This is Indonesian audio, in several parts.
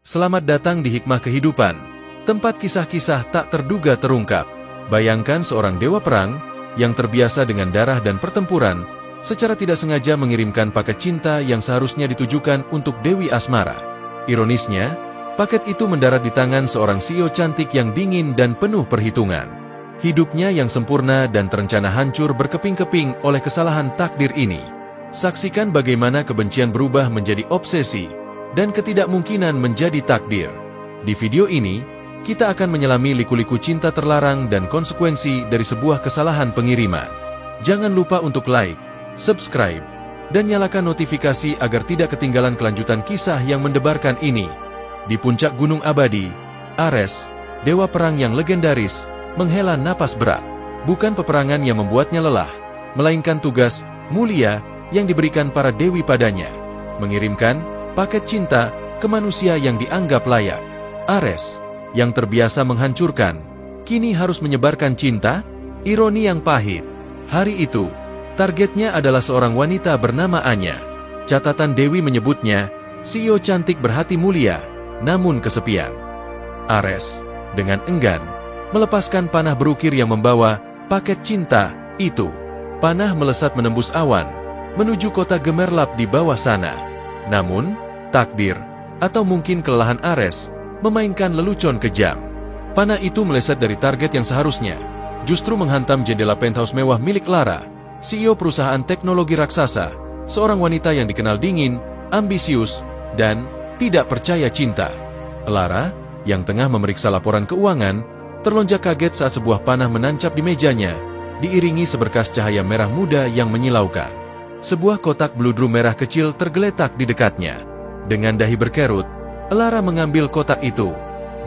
Selamat datang di Hikmah Kehidupan, tempat kisah-kisah tak terduga terungkap. Bayangkan seorang dewa perang yang terbiasa dengan darah dan pertempuran, secara tidak sengaja mengirimkan paket cinta yang seharusnya ditujukan untuk Dewi Asmara. Ironisnya, paket itu mendarat di tangan seorang CEO cantik yang dingin dan penuh perhitungan. Hidupnya yang sempurna dan terencana hancur berkeping-keping oleh kesalahan takdir ini. Saksikan bagaimana kebencian berubah menjadi obsesi dan ketidakmungkinan menjadi takdir. Di video ini, kita akan menyelami liku-liku cinta terlarang dan konsekuensi dari sebuah kesalahan pengiriman. Jangan lupa untuk like, subscribe, dan nyalakan notifikasi agar tidak ketinggalan kelanjutan kisah yang mendebarkan ini. Di puncak gunung abadi, Ares, dewa perang yang legendaris, menghela napas berat. Bukan peperangan yang membuatnya lelah, melainkan tugas mulia yang diberikan para dewi padanya, mengirimkan paket cinta ke manusia yang dianggap layak. Ares, yang terbiasa menghancurkan, kini harus menyebarkan cinta. Ironi yang pahit. Hari itu, targetnya adalah seorang wanita bernama Anya. Catatan Dewi menyebutnya, CEO cantik berhati mulia, namun kesepian. Ares, dengan enggan, melepaskan panah berukir yang membawa paket cinta itu. Panah melesat menembus awan, menuju kota gemerlap di bawah sana. Namun, takdir, atau mungkin kelelahan Ares, memainkan lelucon kejam. Panah itu meleset dari target yang seharusnya, justru menghantam jendela penthouse mewah milik Lara, CEO perusahaan teknologi raksasa, seorang wanita yang dikenal dingin, ambisius, dan tidak percaya cinta. Lara, yang tengah memeriksa laporan keuangan, terlonjak kaget saat sebuah panah menancap di mejanya, diiringi seberkas cahaya merah muda yang menyilaukan. Sebuah kotak bludru merah kecil tergeletak di dekatnya. Dengan dahi berkerut, Lara mengambil kotak itu.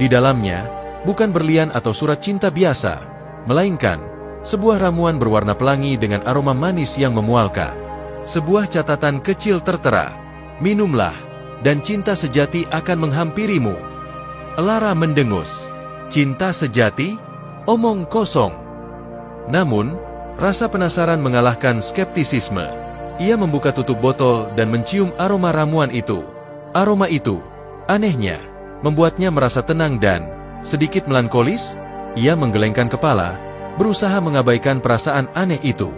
Di dalamnya, bukan berlian atau surat cinta biasa, melainkan sebuah ramuan berwarna pelangi dengan aroma manis yang memualkan. Sebuah catatan kecil tertera, "Minumlah, dan cinta sejati akan menghampirimu." Lara mendengus. Cinta sejati? Omong kosong. Namun, rasa penasaran mengalahkan skeptisisme. Ia membuka tutup botol dan mencium aroma ramuan itu. Aroma itu, anehnya, membuatnya merasa tenang dan sedikit melankolis. Ia menggelengkan kepala, berusaha mengabaikan perasaan aneh itu.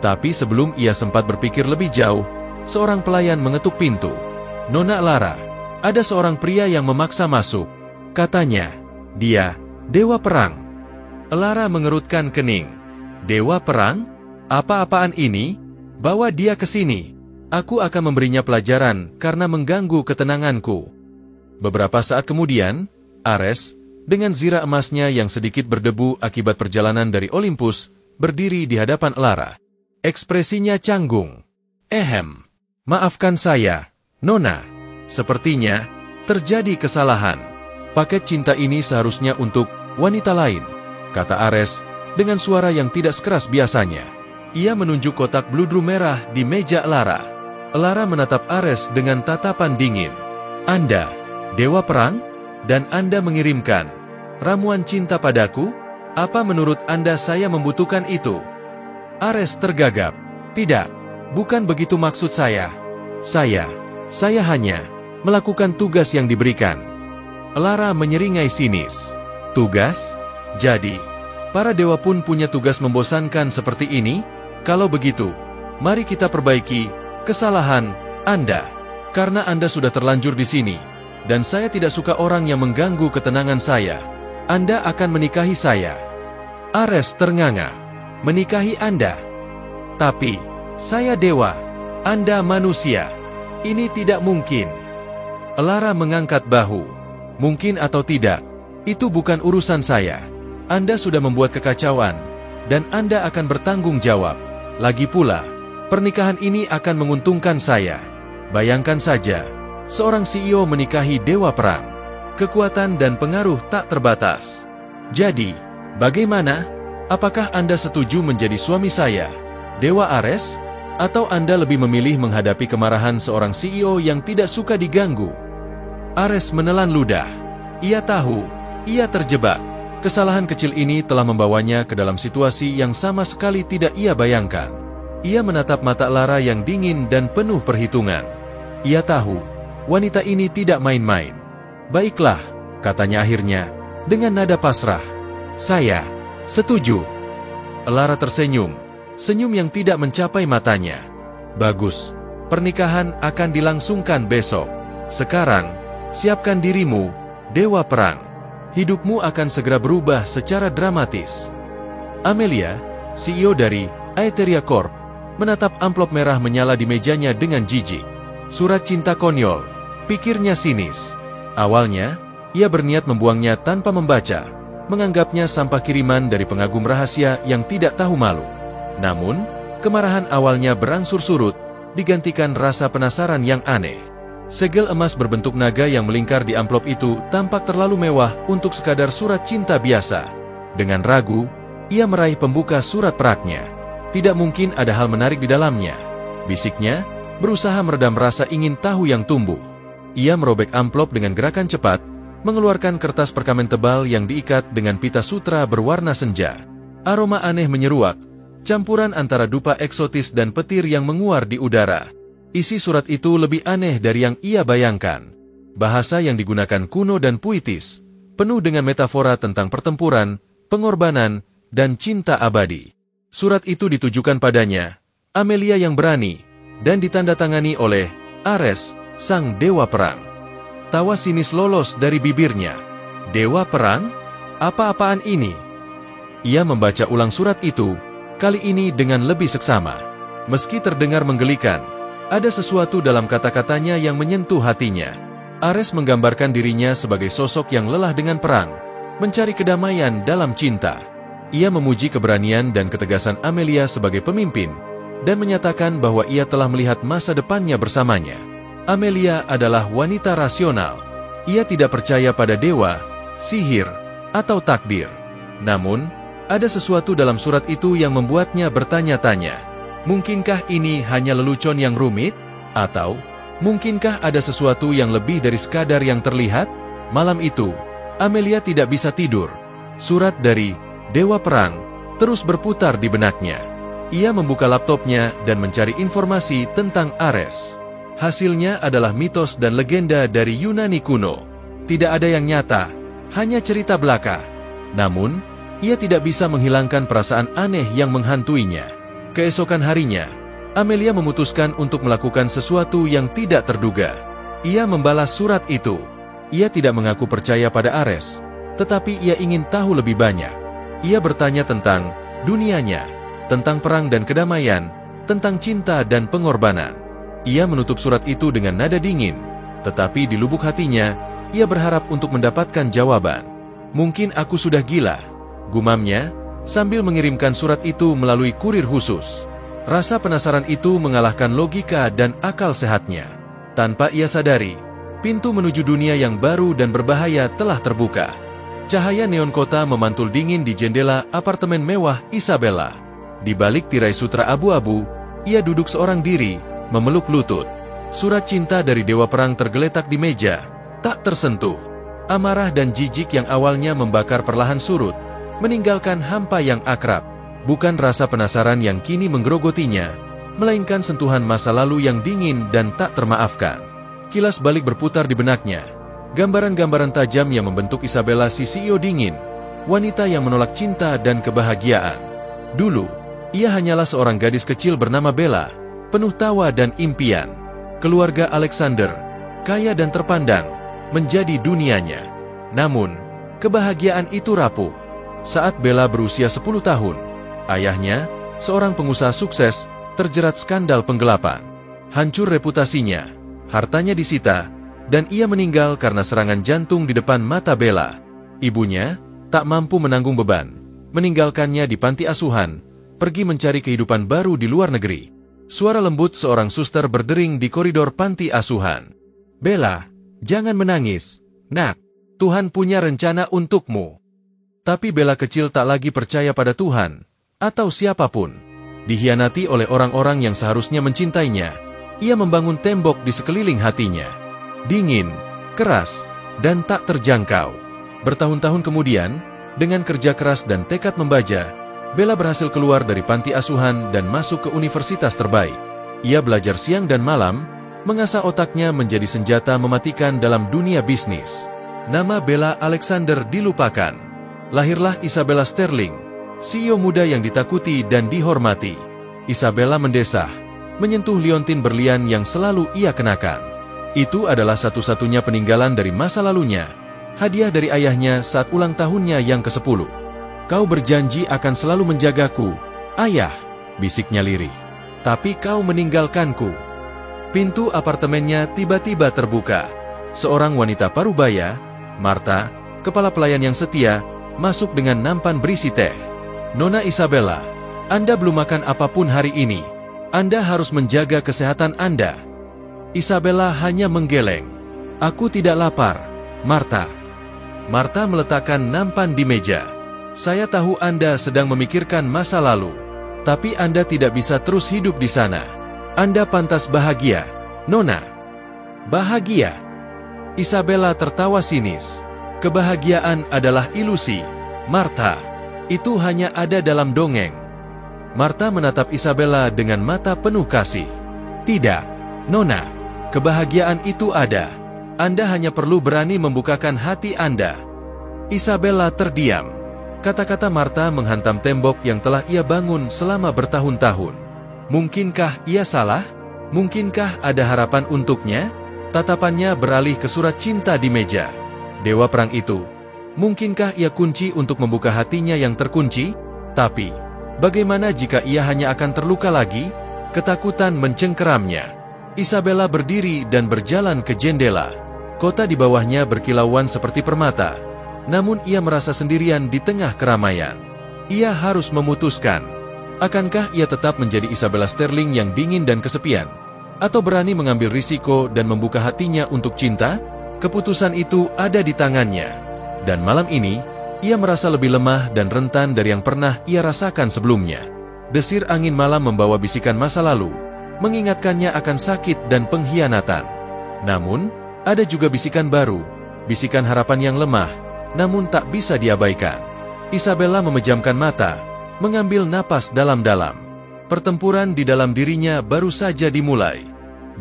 Tapi sebelum ia sempat berpikir lebih jauh, seorang pelayan mengetuk pintu. "Nona Lara, ada seorang pria yang memaksa masuk," katanya. "Dia, dewa perang." Lara mengerutkan kening. "Dewa perang? Apa-apaan ini? Bawa dia ke sini. Aku akan memberinya pelajaran karena mengganggu ketenanganku." Beberapa saat kemudian, Ares, dengan zira emasnya yang sedikit berdebu akibat perjalanan dari Olympus, berdiri di hadapan Lara. Ekspresinya canggung. Maafkan saya, Nona. Sepertinya terjadi kesalahan. Paket cinta ini seharusnya untuk wanita lain," kata Ares dengan suara yang tidak sekeras biasanya. Ia menunjuk kotak bludru merah di meja Lara. Lara menatap Ares dengan tatapan dingin. "Anda, dewa perang? Dan Anda mengirimkan ramuan cinta padaku? Apa menurut Anda saya membutuhkan itu?" Ares tergagap. "Tidak, bukan begitu maksud saya. Saya hanya melakukan tugas yang diberikan." Lara menyeringai sinis. "Tugas? Jadi, para dewa pun punya tugas membosankan seperti ini? Kalau begitu, mari kita perbaiki kesalahan Anda. Karena Anda sudah terlanjur di sini, dan saya tidak suka orang yang mengganggu ketenangan saya. Anda akan menikahi saya." Ares ternganga. "Menikahi Anda? Tapi, saya dewa, Anda manusia. Ini tidak mungkin." Lara mengangkat bahu. "Mungkin atau tidak, itu bukan urusan saya. Anda sudah membuat kekacauan, dan Anda akan bertanggung jawab. Lagi pula, pernikahan ini akan menguntungkan saya. Bayangkan saja, seorang CEO menikahi dewa perang. Kekuatan dan pengaruh tak terbatas. Jadi, bagaimana? Apakah Anda setuju menjadi suami saya, Dewa Ares? Atau Anda lebih memilih menghadapi kemarahan seorang CEO yang tidak suka diganggu?" Ares menelan ludah. Ia tahu, ia terjebak. Kesalahan kecil ini telah membawanya ke dalam situasi yang sama sekali tidak ia bayangkan. Ia menatap mata Lara yang dingin dan penuh perhitungan. Ia tahu, wanita ini tidak main-main. Baiklah, katanya akhirnya, dengan nada pasrah. Saya setuju. Elara tersenyum, senyum yang tidak mencapai matanya. Bagus, pernikahan akan dilangsungkan besok. Sekarang, siapkan dirimu, Dewa Perang. Hidupmu akan segera berubah secara dramatis. Amelia, CEO dari Aetheria Corp, menatap amplop merah menyala di mejanya dengan jijik. Surat cinta konyol, pikirnya sinis. Awalnya, ia berniat membuangnya tanpa membaca, menganggapnya sampah kiriman dari pengagum rahasia yang tidak tahu malu. Namun, kemarahan awalnya berangsur surut, digantikan rasa penasaran yang aneh. Segel emas berbentuk naga yang melingkar di amplop itu tampak terlalu mewah untuk sekadar surat cinta biasa. Dengan ragu, ia meraih pembuka surat peraknya. Tidak mungkin ada hal menarik di dalamnya, bisiknya, berusaha meredam rasa ingin tahu yang tumbuh. Ia merobek amplop dengan gerakan cepat, mengeluarkan kertas perkamen tebal yang diikat dengan pita sutra berwarna senja. Aroma aneh menyeruak, campuran antara dupa eksotis dan petir yang menguar di udara. Isi surat itu lebih aneh dari yang ia bayangkan. Bahasa yang digunakan kuno dan puitis, penuh dengan metafora tentang pertempuran, pengorbanan, dan cinta abadi. Surat itu ditujukan padanya, Amelia yang berani, dan ditandatangani oleh Ares, sang dewa perang. Tawa sinis lolos dari bibirnya. Dewa perang? Apa-apaan ini? Ia membaca ulang surat itu, kali ini dengan lebih seksama. Meski terdengar menggelikan, ada sesuatu dalam kata-katanya yang menyentuh hatinya. Ares menggambarkan dirinya sebagai sosok yang lelah dengan perang, mencari kedamaian dalam cinta. Ia memuji keberanian dan ketegasan Amelia sebagai pemimpin, dan menyatakan bahwa ia telah melihat masa depannya bersamanya. Amelia adalah wanita rasional. Ia tidak percaya pada dewa, sihir, atau takdir. Namun, ada sesuatu dalam surat itu yang membuatnya bertanya-tanya. Mungkinkah ini hanya lelucon yang rumit? Atau, mungkinkah ada sesuatu yang lebih dari sekadar yang terlihat? Malam itu, Amelia tidak bisa tidur. Surat dari Dewa Perang terus berputar di benaknya. Ia membuka laptopnya dan mencari informasi tentang Ares. Hasilnya adalah mitos dan legenda dari Yunani kuno. Tidak ada yang nyata, hanya cerita belaka. Namun, ia tidak bisa menghilangkan perasaan aneh yang menghantuinya. Keesokan harinya, Amelia memutuskan untuk melakukan sesuatu yang tidak terduga. Ia membalas surat itu. Ia tidak mengaku percaya pada Ares, tetapi ia ingin tahu lebih banyak. Ia bertanya tentang dunianya, tentang perang dan kedamaian, tentang cinta dan pengorbanan. Ia menutup surat itu dengan nada dingin, tetapi di lubuk hatinya, ia berharap untuk mendapatkan jawaban. Mungkin aku sudah gila, gumamnya, sambil mengirimkan surat itu melalui kurir khusus. Rasa penasaran itu mengalahkan logika dan akal sehatnya. Tanpa ia sadari, pintu menuju dunia yang baru dan berbahaya telah terbuka. Cahaya neon kota memantul dingin di jendela apartemen mewah Isabella. Di balik tirai sutra abu-abu, ia duduk seorang diri, memeluk lutut. Surat cinta dari Dewa Perang tergeletak di meja, tak tersentuh. Amarah dan jijik yang awalnya membakar perlahan surut, meninggalkan hampa yang akrab. Bukan rasa penasaran yang kini menggerogotinya, melainkan sentuhan masa lalu yang dingin dan tak termaafkan. Kilas balik berputar di benaknya. Gambaran-gambaran tajam yang membentuk Isabella si CEO dingin, wanita yang menolak cinta dan kebahagiaan. Dulu, ia hanyalah seorang gadis kecil bernama Bella, penuh tawa dan impian. Keluarga Alexander, kaya dan terpandang, menjadi dunianya. Namun, kebahagiaan itu rapuh. Saat Bella berusia 10 tahun, ayahnya, seorang pengusaha sukses, terjerat skandal penggelapan. Hancur reputasinya, hartanya disita, dan ia meninggal karena serangan jantung di depan mata Bella. Ibunya tak mampu menanggung beban, meninggalkannya di panti asuhan, pergi mencari kehidupan baru di luar negeri. Suara lembut seorang suster berdering di koridor panti asuhan. "Bella, jangan menangis, nak. Tuhan punya rencana untukmu." Tapi Bella kecil tak lagi percaya pada Tuhan, atau siapapun. Dihianati oleh orang-orang yang seharusnya mencintainya, ia membangun tembok di sekeliling hatinya. Dingin, keras, dan tak terjangkau. Bertahun-tahun kemudian, dengan kerja keras dan tekad membaja, Bella berhasil keluar dari panti asuhan dan masuk ke universitas terbaik. Ia belajar siang dan malam, mengasah otaknya menjadi senjata mematikan dalam dunia bisnis. Nama Bella Alexander dilupakan. Lahirlah Isabella Sterling, CEO muda yang ditakuti dan dihormati. Isabella mendesah, menyentuh liontin berlian yang selalu ia kenakan. Itu adalah satu-satunya peninggalan dari masa lalunya, hadiah dari ayahnya saat ulang tahunnya yang ke-10. Kau berjanji akan selalu menjagaku, ayah, bisiknya lirih. Tapi kau meninggalkanku. Pintu apartemennya tiba-tiba terbuka. Seorang wanita parubaya, Martha, kepala pelayan yang setia, masuk dengan nampan berisi teh. Nona Isabella, Anda belum makan apapun hari ini. Anda harus menjaga kesehatan Anda. Isabella hanya menggeleng. Aku tidak lapar, Martha. Martha meletakkan nampan di meja. Saya tahu Anda sedang memikirkan masa lalu. Tapi Anda tidak bisa terus hidup di sana. Anda pantas bahagia, Nona. Bahagia? Isabella tertawa sinis. Kebahagiaan adalah ilusi, Martha. Itu hanya ada dalam dongeng. Martha menatap Isabella dengan mata penuh kasih. Tidak, Nona. Kebahagiaan itu ada. Anda hanya perlu berani membukakan hati Anda. Isabella terdiam. Kata-kata Martha menghantam tembok yang telah ia bangun selama bertahun-tahun. Mungkinkah ia salah? Mungkinkah ada harapan untuknya? Tatapannya beralih ke surat cinta di meja. Dewa perang itu, mungkinkah ia kunci untuk membuka hatinya yang terkunci? Tapi, bagaimana jika ia hanya akan terluka lagi? Ketakutan mencengkeramnya. Isabella berdiri dan berjalan ke jendela. Kota di bawahnya berkilauan seperti permata. Namun ia merasa sendirian di tengah keramaian. Ia harus memutuskan. Akankah ia tetap menjadi Isabella Sterling yang dingin dan kesepian? Atau berani mengambil risiko dan membuka hatinya untuk cinta? Keputusan itu ada di tangannya. Dan malam ini, ia merasa lebih lemah dan rentan dari yang pernah ia rasakan sebelumnya. Desir angin malam membawa bisikan masa lalu, mengingatkannya akan sakit dan pengkhianatan. Namun, ada juga bisikan baru, bisikan harapan yang lemah, namun tak bisa diabaikan. Isabella memejamkan mata, mengambil napas dalam-dalam. Pertempuran di dalam dirinya baru saja dimulai.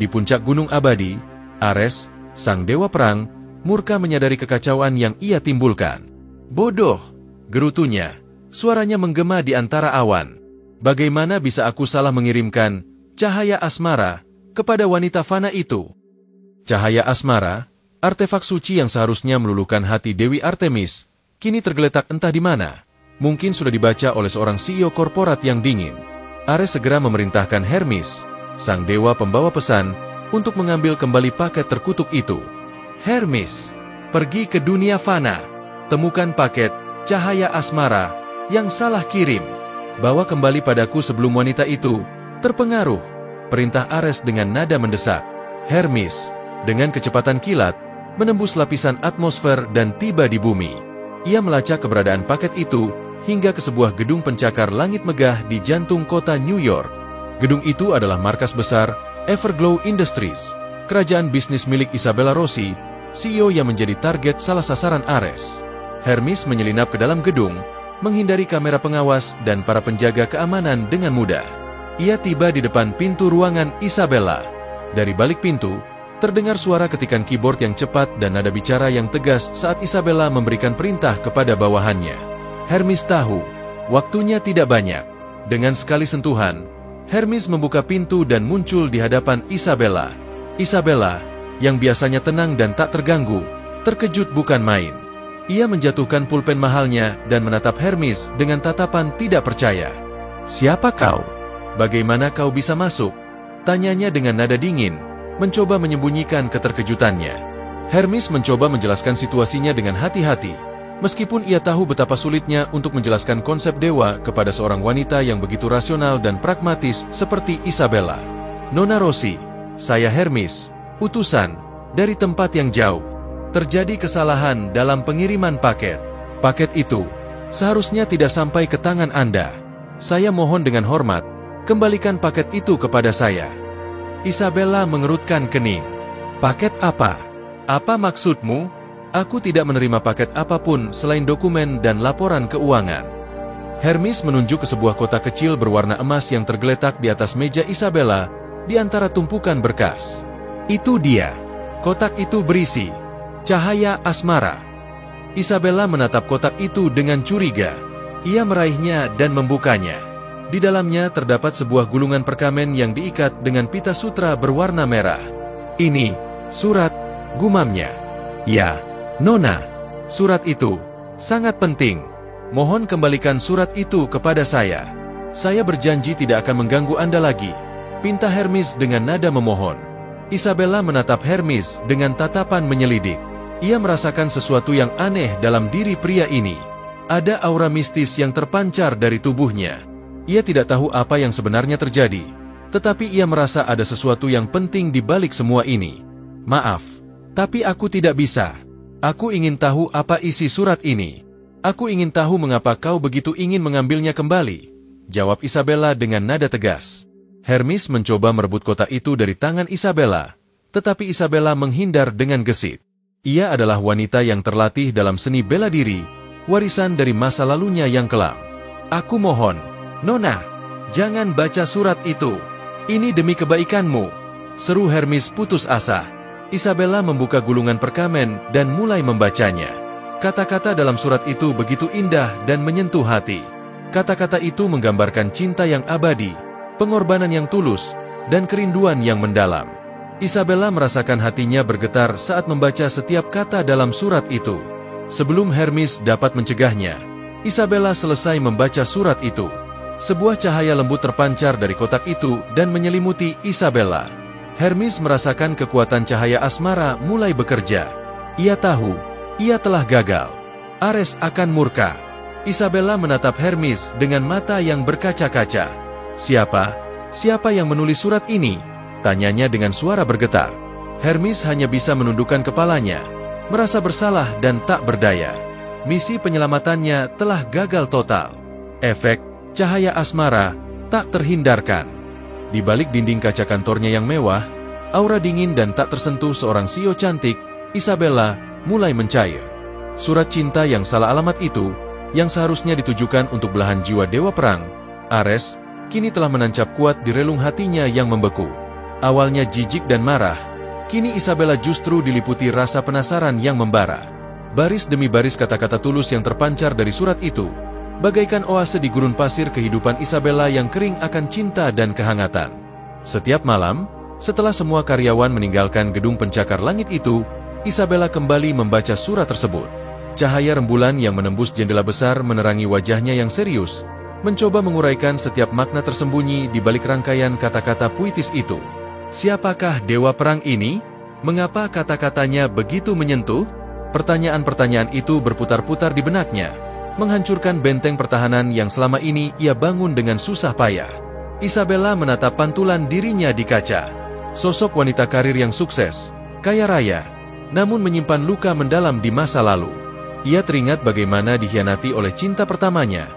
Di puncak gunung abadi, Ares, sang dewa perang, murka menyadari kekacauan yang ia timbulkan. Bodoh, gerutunya. Suaranya menggema di antara awan. Bagaimana bisa aku salah mengirimkan cahaya asmara kepada wanita fana itu? Cahaya asmara, artefak suci yang seharusnya meluluhkan hati Dewi Artemis, kini tergeletak entah di mana. Mungkin sudah dibaca oleh seorang CEO korporat yang dingin. Ares segera memerintahkan Hermes, sang dewa pembawa pesan, untuk mengambil kembali paket terkutuk itu. Hermes, pergi ke dunia fana. Temukan paket cahaya asmara yang salah kirim. Bawa kembali padaku sebelum wanita itu terpengaruh. Perintah Ares dengan nada mendesak. Hermes, dengan kecepatan kilat, menembus lapisan atmosfer dan tiba di bumi. Ia melacak keberadaan paket itu hingga ke sebuah gedung pencakar langit megah di jantung kota New York. Gedung itu adalah markas besar Everglow Industries, kerajaan bisnis milik Isabella Rossi, CEO yang menjadi target salah sasaran Ares. Hermes menyelinap ke dalam gedung, menghindari kamera pengawas dan para penjaga keamanan dengan mudah. Ia tiba di depan pintu ruangan Isabella. Dari balik pintu, terdengar suara ketikan keyboard yang cepat dan nada bicara yang tegas saat Isabella memberikan perintah kepada bawahannya. Hermes tahu, waktunya tidak banyak. Dengan sekali sentuhan, Hermes membuka pintu dan muncul di hadapan Isabella. Isabella, yang biasanya tenang dan tak terganggu, terkejut bukan main. Ia menjatuhkan pulpen mahalnya dan menatap Hermes dengan tatapan tidak percaya. Siapa kau? Bagaimana kau bisa masuk? Tanyanya dengan nada dingin, mencoba menyembunyikan keterkejutannya. Hermes mencoba menjelaskan situasinya dengan hati-hati. Meskipun ia tahu betapa sulitnya untuk menjelaskan konsep dewa kepada seorang wanita yang begitu rasional dan pragmatis seperti Isabella. Nona Rossi, saya Hermes, utusan, dari tempat yang jauh. Terjadi kesalahan dalam pengiriman paket. Paket itu seharusnya tidak sampai ke tangan Anda. Saya mohon dengan hormat, kembalikan paket itu kepada saya. Isabella mengerutkan kening. Paket apa? Apa maksudmu? Aku tidak menerima paket apapun selain dokumen dan laporan keuangan. Hermes menunjuk ke sebuah kotak kecil berwarna emas yang tergeletak di atas meja Isabella di antara tumpukan berkas. Itu dia. Kotak itu berisi Cahaya asmara. Isabella menatap kotak itu dengan curiga. Ia meraihnya dan membukanya. Di dalamnya terdapat sebuah gulungan perkamen yang diikat dengan pita sutra berwarna merah. "Ini surat," gumamnya. "Ya, Nona. Surat itu sangat penting. Mohon kembalikan surat itu kepada saya. Saya berjanji tidak akan mengganggu Anda lagi," pinta Hermes dengan nada memohon. Isabella menatap Hermes dengan tatapan menyelidik. Ia merasakan sesuatu yang aneh dalam diri pria ini. Ada aura mistis yang terpancar dari tubuhnya. Ia tidak tahu apa yang sebenarnya terjadi, tetapi ia merasa ada sesuatu yang penting di balik semua ini. "Maaf, tapi aku tidak bisa. Aku ingin tahu apa isi surat ini. Aku ingin tahu mengapa kau begitu ingin mengambilnya kembali," jawab Isabella dengan nada tegas. Hermes mencoba merebut kotak itu dari tangan Isabella, tetapi Isabella menghindar dengan gesit. Ia adalah wanita yang terlatih dalam seni bela diri, warisan dari masa lalunya yang kelam. "Aku mohon, Nona, jangan baca surat itu. Ini demi kebaikanmu," seru Hermes putus asa. Isabella membuka gulungan perkamen dan mulai membacanya. Kata-kata dalam surat itu begitu indah dan menyentuh hati. Kata-kata itu menggambarkan cinta yang abadi, pengorbanan yang tulus, dan kerinduan yang mendalam. Isabella merasakan hatinya bergetar saat membaca setiap kata dalam surat itu. Sebelum Hermes dapat mencegahnya, Isabella selesai membaca surat itu. Sebuah cahaya lembut terpancar dari kotak itu dan menyelimuti Isabella. Hermes merasakan kekuatan cahaya asmara mulai bekerja. Ia tahu, ia telah gagal. Ares akan murka. Isabella menatap Hermes dengan mata yang berkaca-kaca. Siapa yang menulis surat ini?" tanyanya dengan suara bergetar. Hermes hanya bisa menundukkan kepalanya, merasa bersalah dan tak berdaya. Misi penyelamatannya telah gagal total. Efek cahaya asmara tak terhindarkan. Di balik dinding kaca kantornya yang mewah, aura dingin dan tak tersentuh seorang CEO cantik, Isabella mulai mencair. Surat cinta yang salah alamat itu, yang seharusnya ditujukan untuk belahan jiwa dewa perang, Ares, kini telah menancap kuat di relung hatinya yang membeku. Awalnya jijik dan marah, kini Isabella justru diliputi rasa penasaran yang membara. Baris demi baris kata-kata tulus yang terpancar dari surat itu, bagaikan oase di gurun pasir kehidupan Isabella yang kering akan cinta dan kehangatan. Setiap malam, setelah semua karyawan meninggalkan gedung pencakar langit itu, Isabella kembali membaca surat tersebut. Cahaya rembulan yang menembus jendela besar menerangi wajahnya yang serius, mencoba menguraikan setiap makna tersembunyi di balik rangkaian kata-kata puitis itu. Siapakah dewa perang ini? Mengapa kata-katanya begitu menyentuh? Pertanyaan-pertanyaan itu berputar-putar di benaknya, menghancurkan benteng pertahanan yang selama ini ia bangun dengan susah payah. Isabella menatap pantulan dirinya di kaca. Sosok wanita karir yang sukses, kaya raya, namun menyimpan luka mendalam di masa lalu. Ia teringat bagaimana dikhianati oleh cinta pertamanya,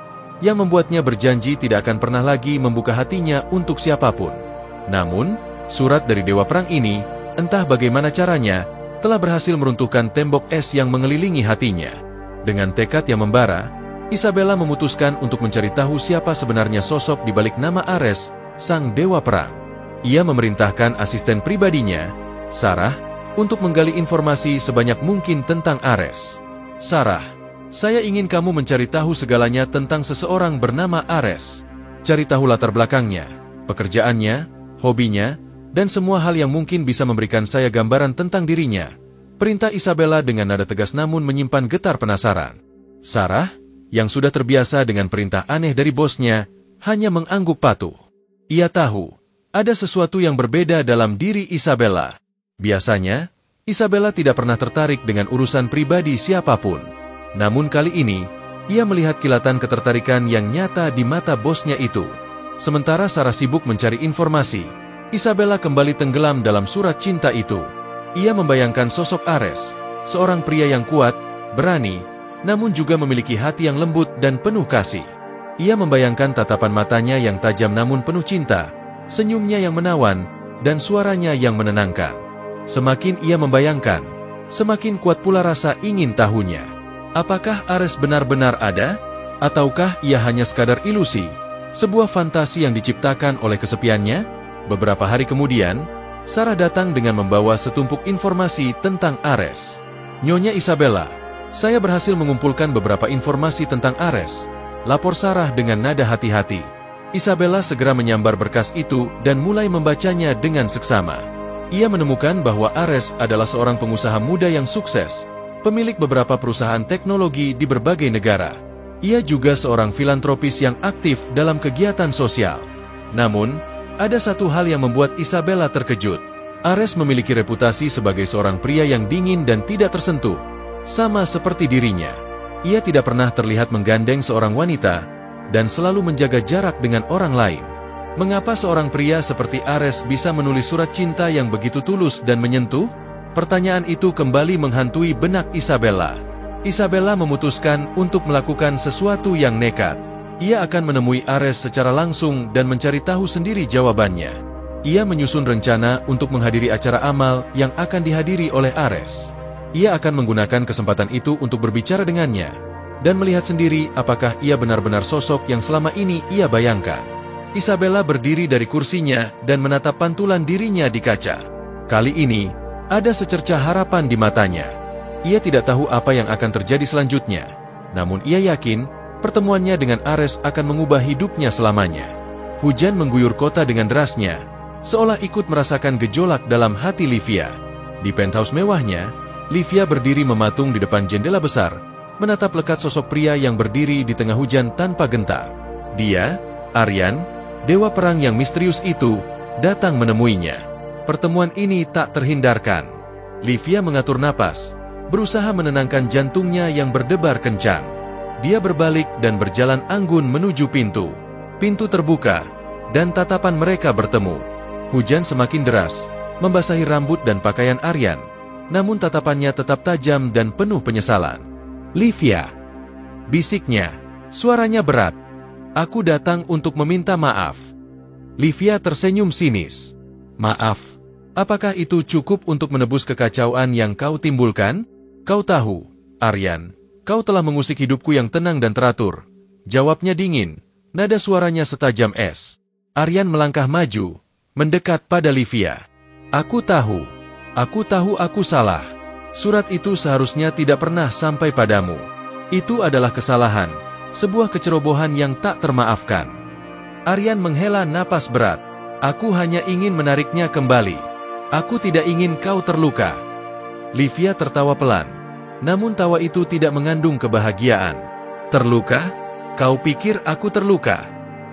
yang membuatnya berjanji tidak akan pernah lagi membuka hatinya untuk siapapun. Namun, surat dari dewa perang ini, entah bagaimana caranya, telah berhasil meruntuhkan tembok es yang mengelilingi hatinya. Dengan tekad yang membara, Isabella memutuskan untuk mencari tahu siapa sebenarnya sosok di balik nama Ares, sang dewa perang. Ia memerintahkan asisten pribadinya, Sarah, untuk menggali informasi sebanyak mungkin tentang Ares. "Sarah, saya ingin kamu mencari tahu segalanya tentang seseorang bernama Ares. Cari tahu latar belakangnya, pekerjaannya, hobinya, dan semua hal yang mungkin bisa memberikan saya gambaran tentang dirinya," perintah Isabella dengan nada tegas namun menyimpan getar penasaran. Sarah, yang sudah terbiasa dengan perintah aneh dari bosnya, hanya mengangguk patuh. Ia tahu, ada sesuatu yang berbeda dalam diri Isabella. Biasanya, Isabella tidak pernah tertarik dengan urusan pribadi siapapun. Namun kali ini, ia melihat kilatan ketertarikan yang nyata di mata bosnya itu. Sementara Sarah sibuk mencari informasi, Isabella kembali tenggelam dalam surat cinta itu. Ia membayangkan sosok Ares, seorang pria yang kuat, berani, namun juga memiliki hati yang lembut dan penuh kasih. Ia membayangkan tatapan matanya yang tajam namun penuh cinta, senyumnya yang menawan, dan suaranya yang menenangkan. Semakin ia membayangkan, semakin kuat pula rasa ingin tahunya. Apakah Ares benar-benar ada? Ataukah ia hanya sekadar ilusi, sebuah fantasi yang diciptakan oleh kesepiannya? Beberapa hari kemudian, Sarah datang dengan membawa setumpuk informasi tentang Ares. Nyonya Isabella, saya berhasil mengumpulkan beberapa informasi tentang Ares, lapor Sarah dengan nada hati-hati. Isabella segera menyambar berkas itu dan mulai membacanya dengan seksama. Ia menemukan bahwa Ares adalah seorang pengusaha muda yang sukses, pemilik beberapa perusahaan teknologi di berbagai negara. Ia juga seorang filantropis yang aktif dalam kegiatan sosial. Namun, ada satu hal yang membuat Isabella terkejut. Ares memiliki reputasi sebagai seorang pria yang dingin dan tidak tersentuh, sama seperti dirinya. Ia tidak pernah terlihat menggandeng seorang wanita, dan selalu menjaga jarak dengan orang lain. Mengapa seorang pria seperti Ares bisa menulis surat cinta yang begitu tulus dan menyentuh? Pertanyaan itu kembali menghantui benak Isabella. Isabella memutuskan untuk melakukan sesuatu yang nekat. Ia akan menemui Ares secara langsung dan mencari tahu sendiri jawabannya. Ia menyusun rencana untuk menghadiri acara amal yang akan dihadiri oleh Ares. Ia akan menggunakan kesempatan itu untuk berbicara dengannya dan melihat sendiri apakah ia benar-benar sosok yang selama ini ia bayangkan. Isabella berdiri dari kursinya dan menatap pantulan dirinya di kaca. Kali ini, ada secercah harapan di matanya. Ia tidak tahu apa yang akan terjadi selanjutnya, namun ia yakin pertemuannya dengan Ares akan mengubah hidupnya selamanya. Hujan mengguyur kota dengan derasnya, seolah ikut merasakan gejolak dalam hati Livia. Di penthouse mewahnya, Livia berdiri mematung di depan jendela besar, menatap lekat sosok pria yang berdiri di tengah hujan tanpa gentar. Dia, Aryan, dewa perang yang misterius itu, datang menemuinya. Pertemuan ini tak terhindarkan. Livia mengatur napas, berusaha menenangkan jantungnya yang berdebar kencang. Dia berbalik dan berjalan anggun menuju pintu. Pintu terbuka, dan tatapan mereka bertemu. Hujan semakin deras, membasahi rambut dan pakaian Aryan, namun tatapannya tetap tajam dan penuh penyesalan. "Livia," bisiknya, suaranya berat. "Aku datang untuk meminta maaf." Livia tersenyum sinis. "Maaf? Apakah itu cukup untuk menebus kekacauan yang kau timbulkan? Kau tahu, Aryan, kau telah mengusik hidupku yang tenang dan teratur." Jawabnya dingin, nada suaranya setajam es. Aryan melangkah maju, mendekat pada Livia. Aku tahu aku salah. Surat itu seharusnya tidak pernah sampai padamu. Itu adalah kesalahan, sebuah kecerobohan yang tak termaafkan." Aryan menghela napas berat. "Aku hanya ingin menariknya kembali. Aku tidak ingin kau terluka." Livia tertawa pelan, namun tawa itu tidak mengandung kebahagiaan. "Terluka? Kau pikir aku terluka?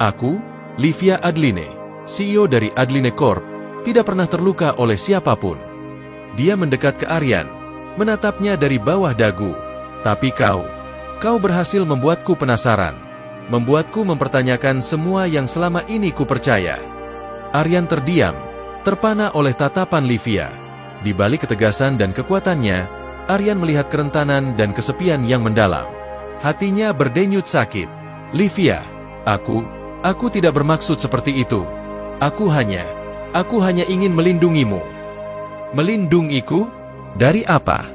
Aku, Livia Adline, CEO dari Adline Corp, tidak pernah terluka oleh siapapun." Dia mendekat ke Aryan, menatapnya dari bawah dagu. "Tapi kau berhasil membuatku penasaran, membuatku mempertanyakan semua yang selama ini kupercaya." Aryan terdiam, terpana oleh tatapan Livia. Di balik ketegasan dan kekuatannya, Aryan melihat kerentanan dan kesepian yang mendalam. Hatinya berdenyut sakit. "Livia, aku tidak bermaksud seperti itu. Aku hanya ingin melindungimu." "Melindungiku? Dari apa?"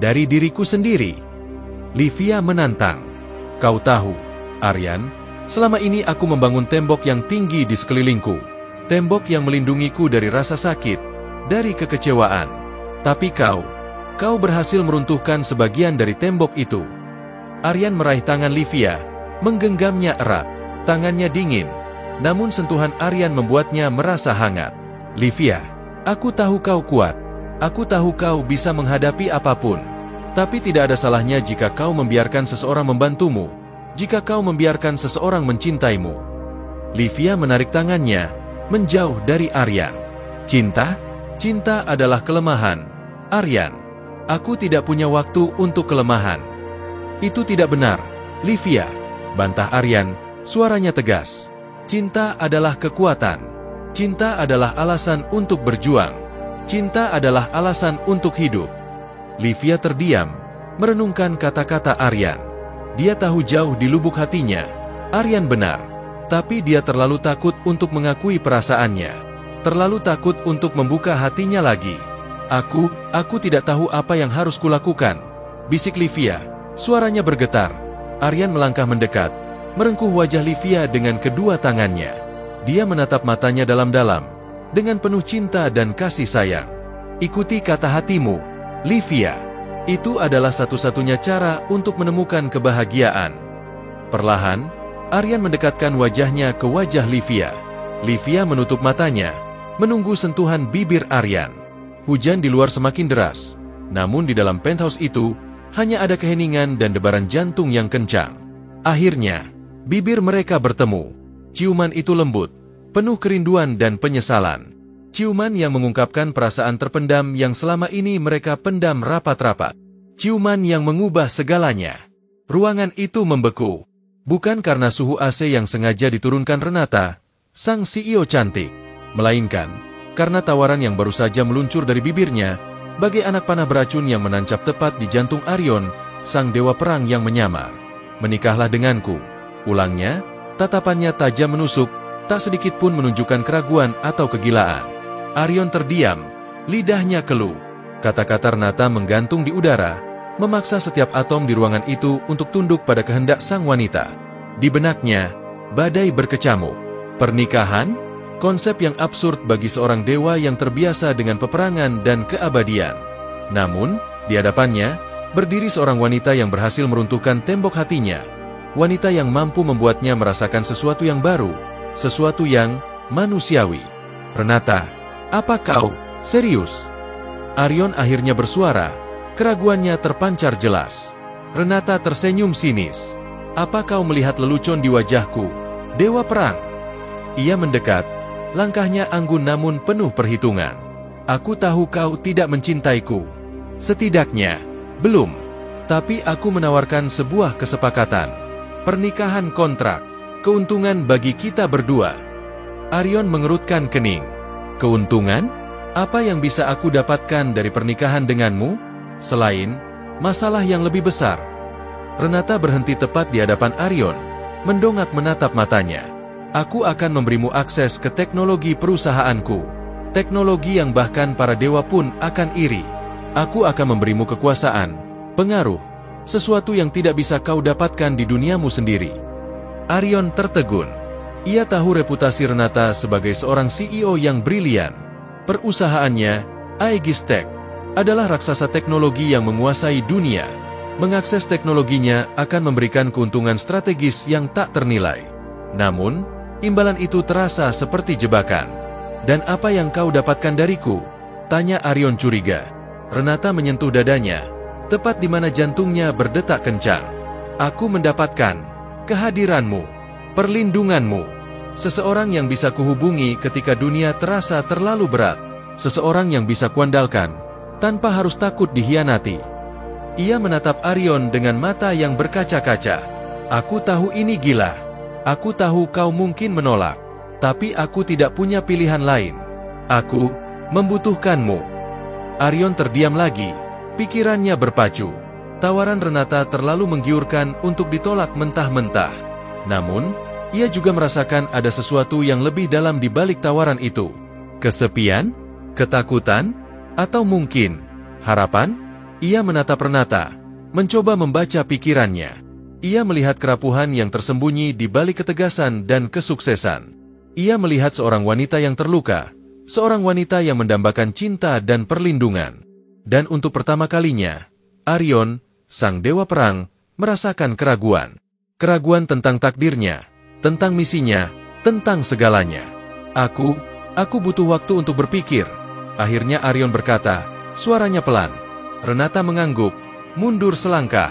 "Dari diriku sendiri." Livia menantang. "Kau tahu, Aryan, selama ini aku membangun tembok yang tinggi di sekelilingku. Tembok yang melindungiku dari rasa sakit, dari kekecewaan. Tapi kau berhasil meruntuhkan sebagian dari tembok itu." Aryan meraih tangan Livia, menggenggamnya erat. Tangannya dingin, namun sentuhan Aryan membuatnya merasa hangat. "Livia, aku tahu kau kuat. Aku tahu kau bisa menghadapi apapun. Tapi tidak ada salahnya jika kau membiarkan seseorang membantumu, jika kau membiarkan seseorang mencintaimu." Livia menarik tangannya, menjauh dari Aryan. Cinta adalah kelemahan, Aryan. Aku tidak punya waktu untuk kelemahan." "Itu tidak benar, Livia," bantah Aryan, suaranya tegas. "Cinta adalah kekuatan. Cinta adalah alasan untuk berjuang. Cinta adalah alasan untuk hidup." Livia terdiam, merenungkan kata-kata Aryan. Dia tahu jauh di lubuk hatinya, Aryan benar. Tapi dia terlalu takut untuk mengakui perasaannya. Terlalu takut untuk membuka hatinya lagi. Aku tidak tahu apa yang harus kulakukan," bisik Livia, suaranya bergetar. Aryan melangkah mendekat, merengkuh wajah Livia dengan kedua tangannya. Dia menatap matanya dalam-dalam, dengan penuh cinta dan kasih sayang. "Ikuti kata hatimu, Livia. Itu adalah satu-satunya cara untuk menemukan kebahagiaan. Perlahan, Aryan mendekatkan wajahnya ke wajah Livia. Livia menutup matanya, menunggu sentuhan bibir Aryan. Hujan di luar semakin deras, namun di dalam penthouse itu, hanya ada keheningan dan debaran jantung yang kencang. Akhirnya, bibir mereka bertemu. Ciuman itu lembut, penuh kerinduan dan penyesalan. Ciuman yang mengungkapkan perasaan terpendam yang selama ini mereka pendam rapat-rapat. Ciuman yang mengubah segalanya. Ruangan itu membeku. Bukan karena suhu AC yang sengaja diturunkan Renata, sang CEO cantik, melainkan karena tawaran yang baru saja meluncur dari bibirnya, bagai anak panah beracun yang menancap tepat di jantung Arion, sang dewa perang yang menyamar. Menikahlah denganku. Ulangnya, tatapannya tajam menusuk, tak sedikit pun menunjukkan keraguan atau kegilaan. Arion terdiam, lidahnya keluh. Kata-kata Renata menggantung di udara, memaksa setiap atom di ruangan itu untuk tunduk pada kehendak sang wanita. Di benaknya, badai berkecamuk. Pernikahan? Konsep yang absurd bagi seorang dewa yang terbiasa dengan peperangan dan keabadian. Namun, di hadapannya, berdiri seorang wanita yang berhasil meruntuhkan tembok hatinya. Wanita yang mampu membuatnya merasakan sesuatu yang baru, sesuatu yang manusiawi. Renata, apa kau serius? Arion akhirnya bersuara, keraguannya terpancar jelas. Renata tersenyum sinis. Apa kau melihat lelucon di wajahku, dewa perang? Ia mendekat, langkahnya anggun namun penuh perhitungan. Aku tahu kau tidak mencintaiku. Setidaknya, belum. Tapi aku menawarkan sebuah kesepakatan. Pernikahan kontrak, keuntungan bagi kita berdua. Arion mengerutkan kening. Keuntungan? Apa yang bisa aku dapatkan dari pernikahan denganmu, selain masalah yang lebih besar? Renata berhenti tepat di hadapan Arion, mendongak menatap matanya. Aku akan memberimu akses ke teknologi perusahaanku. Teknologi yang bahkan para dewa pun akan iri. Aku akan memberimu kekuasaan, pengaruh, sesuatu yang tidak bisa kau dapatkan di duniamu sendiri. Arion tertegun. Ia tahu reputasi Renata sebagai seorang CEO yang brilian. Perusahaannya, Aegis Tech, adalah raksasa teknologi yang menguasai dunia. Mengakses teknologinya akan memberikan keuntungan strategis yang tak ternilai. Namun, imbalan itu terasa seperti jebakan. Dan apa yang kau dapatkan dariku? Tanya Arion curiga. Renata menyentuh dadanya, tepat di mana jantungnya berdetak kencang. Aku mendapatkan kehadiranmu, perlindunganmu. Seseorang yang bisa kuhubungi ketika dunia terasa terlalu berat. Seseorang yang bisa kuandalkan, tanpa harus takut dikhianati. Ia menatap Arion dengan mata yang berkaca-kaca. Aku tahu ini gila. Aku tahu kau mungkin menolak. Tapi aku tidak punya pilihan lain. Aku membutuhkanmu. Arion terdiam lagi. Pikirannya berpacu. Tawaran Renata terlalu menggiurkan untuk ditolak mentah-mentah. Namun, ia juga merasakan ada sesuatu yang lebih dalam di balik tawaran itu. Kesepian? Ketakutan? Atau mungkin harapan? Ia menatap Renata, mencoba membaca pikirannya. Ia melihat kerapuhan yang tersembunyi di balik ketegasan dan kesuksesan. Ia melihat seorang wanita yang terluka, seorang wanita yang mendambakan cinta dan perlindungan. Dan untuk pertama kalinya, Arion, sang dewa perang, merasakan keraguan. Keraguan tentang takdirnya, tentang misinya, tentang segalanya. Aku butuh waktu untuk berpikir. Akhirnya Arion berkata, suaranya pelan. Renata mengangguk, mundur selangkah.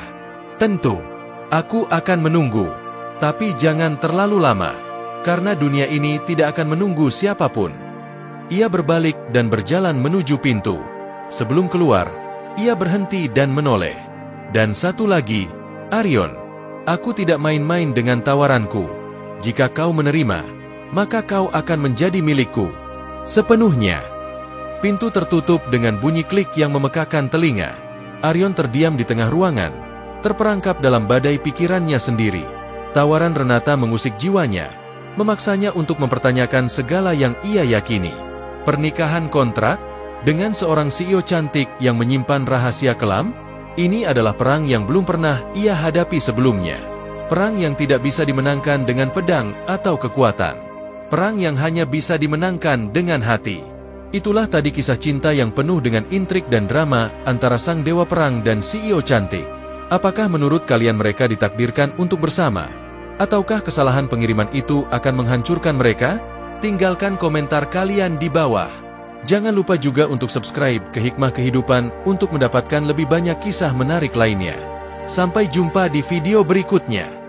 Tentu, aku akan menunggu. Tapi jangan terlalu lama, karena dunia ini tidak akan menunggu siapapun. Ia berbalik dan berjalan menuju pintu. Sebelum keluar, ia berhenti dan menoleh. Dan satu lagi, Arion, aku tidak main-main dengan tawaranku. Jika kau menerima, maka kau akan menjadi milikku sepenuhnya. Pintu tertutup dengan bunyi klik yang memekakan telinga. Arion terdiam di tengah ruangan, terperangkap dalam badai pikirannya sendiri. Tawaran Renata mengusik jiwanya, memaksanya untuk mempertanyakan segala yang ia yakini. Pernikahan kontrak dengan seorang CEO cantik yang menyimpan rahasia kelam. Ini adalah perang yang belum pernah ia hadapi sebelumnya. Perang yang tidak bisa dimenangkan dengan pedang atau kekuatan. Perang yang hanya bisa dimenangkan dengan hati. Itulah tadi kisah cinta yang penuh dengan intrik dan drama antara sang dewa perang dan CEO cantik. Apakah menurut kalian mereka ditakdirkan untuk bersama? Ataukah kesalahan pengiriman itu akan menghancurkan mereka? Tinggalkan komentar kalian di bawah. Jangan lupa juga untuk subscribe ke Hikmah Kehidupan untuk mendapatkan lebih banyak kisah menarik lainnya. Sampai jumpa di video berikutnya.